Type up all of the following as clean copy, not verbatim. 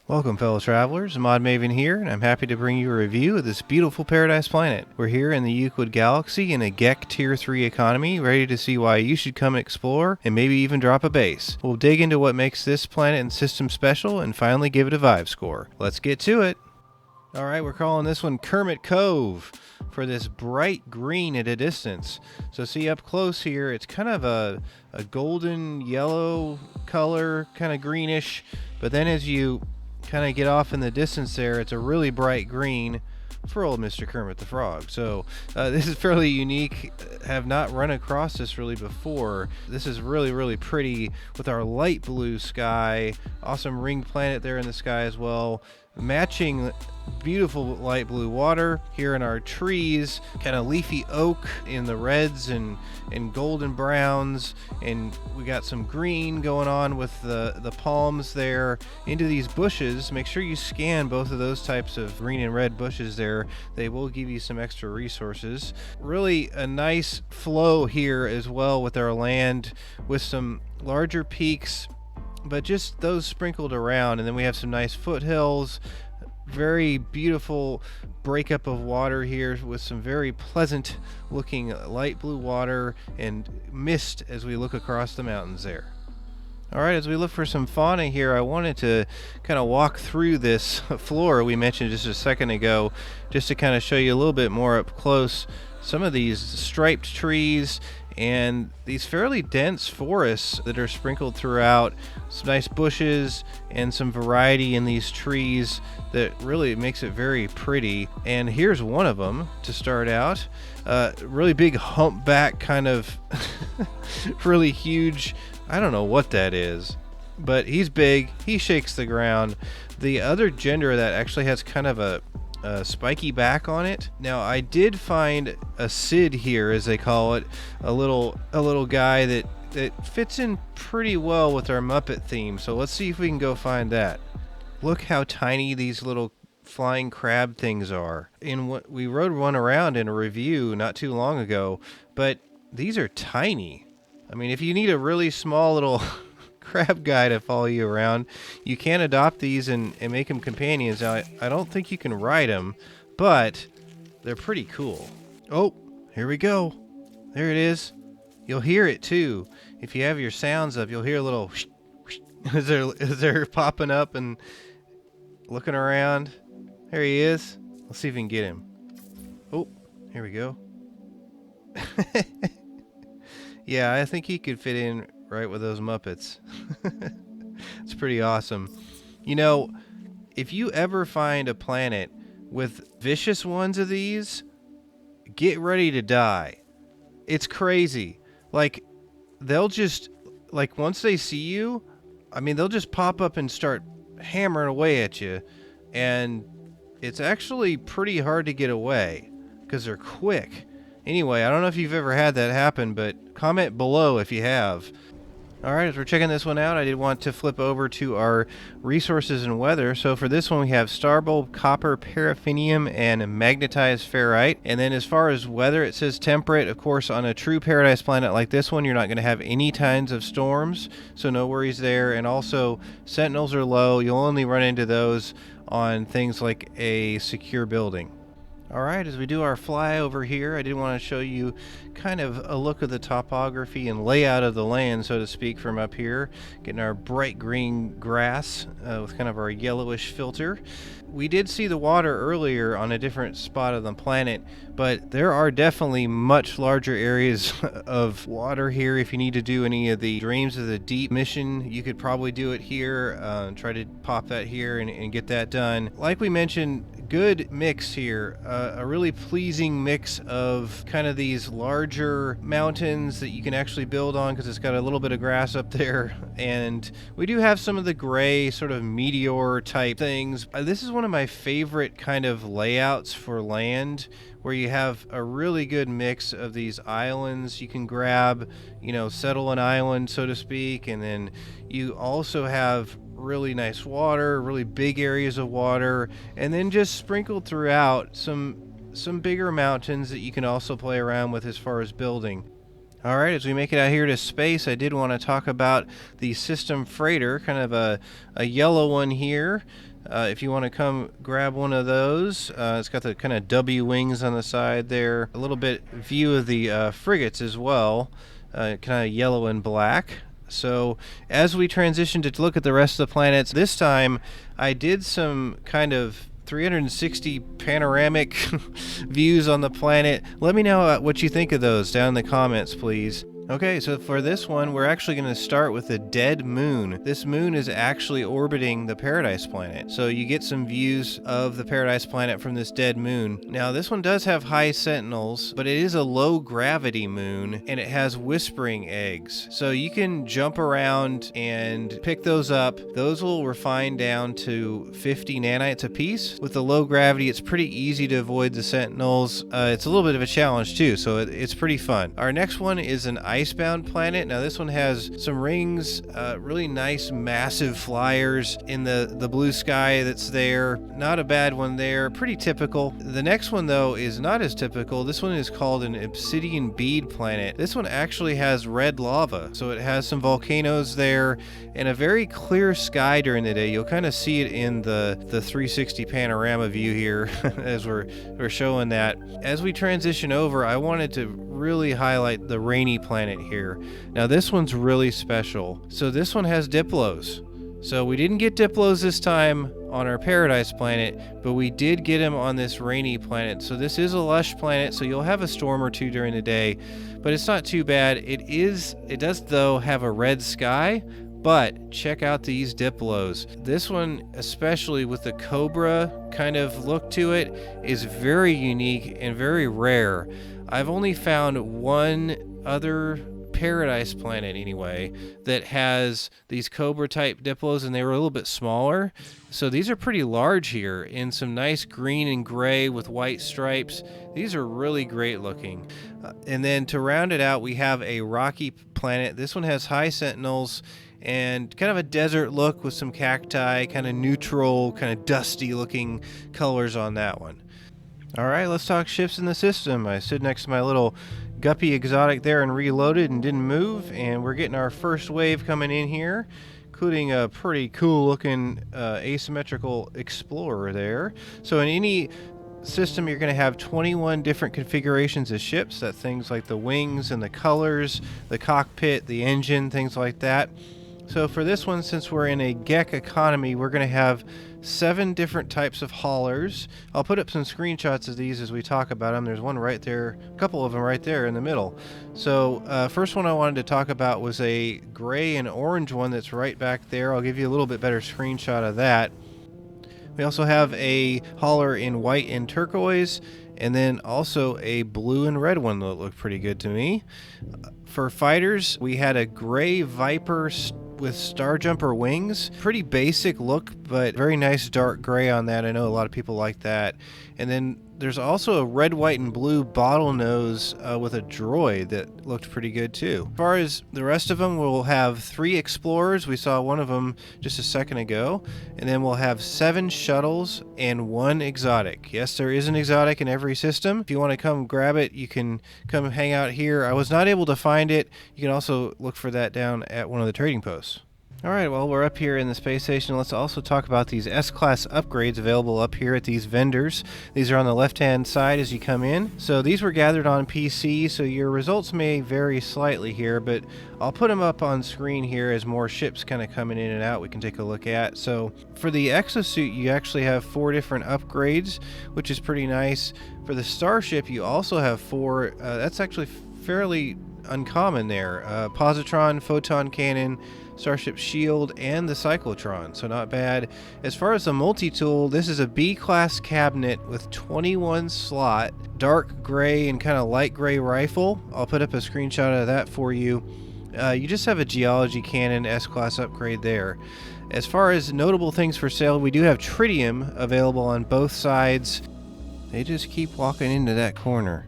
Welcome, fellow travelers. Mod Maven here, and I'm happy to bring you a review of this beautiful paradise planet. We're here in the Euclid galaxy in a GEC Tier 3 economy, ready to see why you should come explore and maybe even drop a base. We'll dig into what makes this planet and system special and finally give it a vibe score. Let's get to it. Alright, we're calling this one Kermit Cove for this bright green at a distance. So see up close here, it's kind of a golden yellow color, kind of greenish, but then as you kind of get off in the distance there, it's a really bright green for old Mr. Kermit the Frog. So this is fairly unique. Have not run across this really before. This is really pretty with our light blue sky. Awesome ring planet there in the sky as well. Matching beautiful light blue water here in our trees, kind of leafy oak in the reds and golden browns, and we got some green going on with the palms there into these bushes. Make sure you scan both of those types of green and red bushes there. They will give you some extra resources. Really a nice flow here as well with our land, with some larger peaks, but just those sprinkled around, and then we have some nice foothills. Very beautiful breakup of water here with some very pleasant looking light blue water and mist as we look across the mountains there. Alright, as we look for some fauna here, I wanted to kind of walk through this Flora we mentioned just a second ago, just to kind of show you a little bit more up close. Some of these striped trees and these fairly dense forests that are sprinkled throughout, some nice bushes and some variety in these trees that really makes it very pretty. And here's one of them to start out. Really big humpback, kind of really huge. I don't know what that is, but he's big. He shakes the ground. The other gender of that actually has kind of a spiky back on it. Now I did find a Sid here, as they call it, a little guy that fits in pretty well with our Muppet theme. So let's see if we can go find that. Look how tiny these little flying crab things are. We rode one around in a review not too long ago, but these are tiny. I mean, if you need a really small little crab guy to follow you around, you can adopt these and make them companions. Now, I don't think you can ride them, but they're pretty cool. Oh, here we go. There it is. You'll hear it too. If you have your sounds up, you'll hear a little whoosh, whoosh, as they're popping up and looking around. There he is. Let's see if we can get him. Oh, here we go. Yeah, I think he could fit in right with those Muppets. It's pretty awesome. You know, if you ever find a planet with vicious ones of these, get ready to die. It's crazy. Like, they'll just, like, once they see you, I mean, they'll just pop up and start hammering away at you, and it's actually pretty hard to get away because they're quick. Anyway, I don't know if you've ever had that happen, but comment below if you have. Alright, as we're checking this one out, I did want to flip over to our resources and weather. So for this one, we have starbulb, copper, paraffinium, and magnetized ferrite. And then as far as weather, it says temperate. Of course, on a true paradise planet like this one, you're not going to have any kinds of storms, so no worries there. And also, sentinels are low. You'll only run into those on things like a secure building. Alright, as we do our flyover here, I did want to show you kind of a look of the topography and layout of the land, so to speak, from up here. Getting our bright green grass with kind of our yellowish filter. We did see the water earlier on a different spot of the planet, but there are definitely much larger areas of water here. If you need to do any of the Dreams of the Deep mission, you could probably do it here. Try to pop that here and get that done. Like we mentioned, good mix here, a really pleasing mix of kind of these larger mountains that you can actually build on because it's got a little bit of grass up there, and we do have some of the gray sort of meteor type things. This is one of my favorite kind of layouts for land, where you have a really good mix of these islands you can grab, you know, settle an island, so to speak, and then you also have really nice water, really big areas of water, and then just sprinkled throughout some bigger mountains that you can also play around with as far as building. Alright, as we make it out here to space, I did want to talk about the system freighter, kind of a yellow one here. If you want to come grab one of those, it's got the kind of W wings on the side there. A little bit view of the frigates as well, kind of yellow and black. So as we transition to look at the rest of the planets, this time I did some kind of 360 panoramic views on the planet. Let me know what you think of those down in the comments, please. Okay, so for this one, we're actually going to start with the dead moon. This moon is actually orbiting the Paradise Planet, so you get some views of the Paradise Planet from this dead moon. Now, this one does have high sentinels, but it is a low gravity moon, and it has whispering eggs. So you can jump around and pick those up. Those will refine down to 50 nanites a piece. With the low gravity, it's pretty easy to avoid the sentinels. It's a little bit of a challenge too, so it's pretty fun. Our next one is an icebound planet. Now this one has some rings, really nice massive flyers in the blue sky that's there. Not a bad one there, pretty typical. The next one though is not as typical. This one is called an obsidian bead planet. This one actually has red lava, so it has some volcanoes there and a very clear sky during the day. You'll kind of see it in the 360 panorama view here as we're showing that. As we transition over, I wanted to really highlight the rainy planet here. Now this one's really special. So this one has diplos. So we didn't get diplos this time on our Paradise Planet, but we did get them on this rainy planet. So this is a lush planet, so you'll have a storm or two during the day, but it's not too bad. It does though have a red sky, but check out these diplos. This one, especially with the cobra kind of look to it, is very unique and very rare. I've only found one other Paradise Planet anyway that has these cobra type diplos, and they were a little bit smaller. So these are pretty large here in some nice green and gray with white stripes. These are really great looking. And then to round it out, we have a rocky planet. This one has high sentinels and kind of a desert look with some cacti, kind of neutral, kind of dusty looking colors on that one. Alright, let's talk ships in the system. I stood next to my little Guppy exotic there and reloaded and didn't move, and we're getting our first wave coming in here, including a pretty cool looking asymmetrical explorer there. So in any system you're going to have 21 different configurations of ships. That things like the wings and the colors, the cockpit, the engine, things like that. So for this one, since we're in a GEC economy, we're going to have 7 different types of haulers. I'll put up some screenshots of these as we talk about them. There's one right there, a couple of them right there in the middle. So first one I wanted to talk about was a gray and orange one that's right back there. I'll give you a little bit better screenshot of that. We also have a hauler in white and turquoise, and then also a blue and red one that looked pretty good to me. For fighters, we had a gray Viper with Starjumper wings. Pretty basic look, but very nice dark gray on that. I know a lot of people like that. And then there's also a red, white, and blue bottlenose with a droid that looked pretty good too. As far as the rest of them, we'll have 3 explorers. We saw one of them just a second ago. And then we'll have 7 shuttles and 1 exotic. Yes, there is an exotic in every system. If you want to come grab it, you can come hang out here. I was not able to find it. You can also look for that down at one of the trading posts. Alright, well, we're up here in the space station. Let's also talk about these S-Class upgrades available up here at these vendors. These are on the left-hand side as you come in. So these were gathered on PC, so your results may vary slightly here, but I'll put them up on screen here as more ships kind of coming in and out we can take a look at. So for the exosuit, you actually have 4 different upgrades, which is pretty nice. For the starship, you also have 4. That's actually fairly uncommon there. Positron, photon cannon, Starship Shield, and the Cyclotron, so not bad. As far as the multi-tool, this is a B-class cabinet with 21 slot, dark gray and kind of light gray rifle. I'll put up a screenshot of that for you. You just have a Geology Cannon S-Class upgrade there. As far as notable things for sale, we do have tritium available on both sides. They just keep walking into that corner.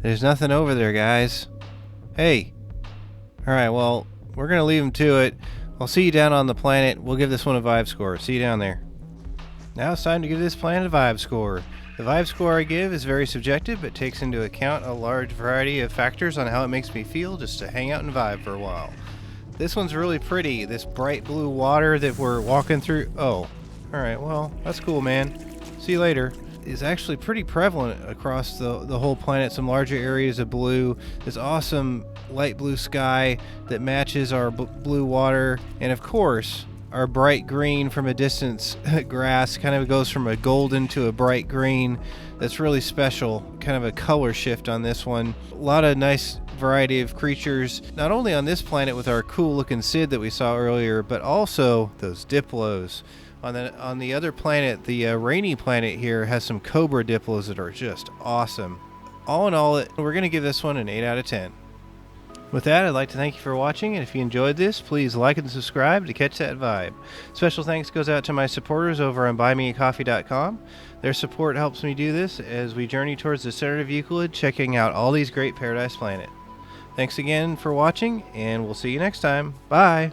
There's nothing over there, guys. Hey. Alright, well, we're going to leave them to it. I'll see you down on the planet. We'll give this one a vibe score. See you down there. Now it's time to give this planet a vibe score. The vibe score I give is very subjective, but takes into account a large variety of factors on how it makes me feel just to hang out and vibe for a while. This one's really pretty. This bright blue water that we're walking through. Oh, alright, well, that's cool, man. See you later. Is actually pretty prevalent across the whole planet. Some larger areas of blue. This awesome light blue sky that matches our blue water. And of course, our bright green from a distance grass kind of goes from a golden to a bright green. That's really special. Kind of a color shift on this one. A lot of nice variety of creatures, not only on this planet with our cool looking Sid that we saw earlier, but also those Diplos. On the other planet, the rainy planet here, has some cobra Diplos that are just awesome. All in all, we're going to give this one an 8 out of 10. With that, I'd like to thank you for watching, and if you enjoyed this, please like and subscribe to catch that vibe. Special thanks goes out to my supporters over on buymeacoffee.com. Their support helps me do this as we journey towards the center of Euclid, checking out all these great Paradise Planet. Thanks again for watching, and we'll see you next time. Bye!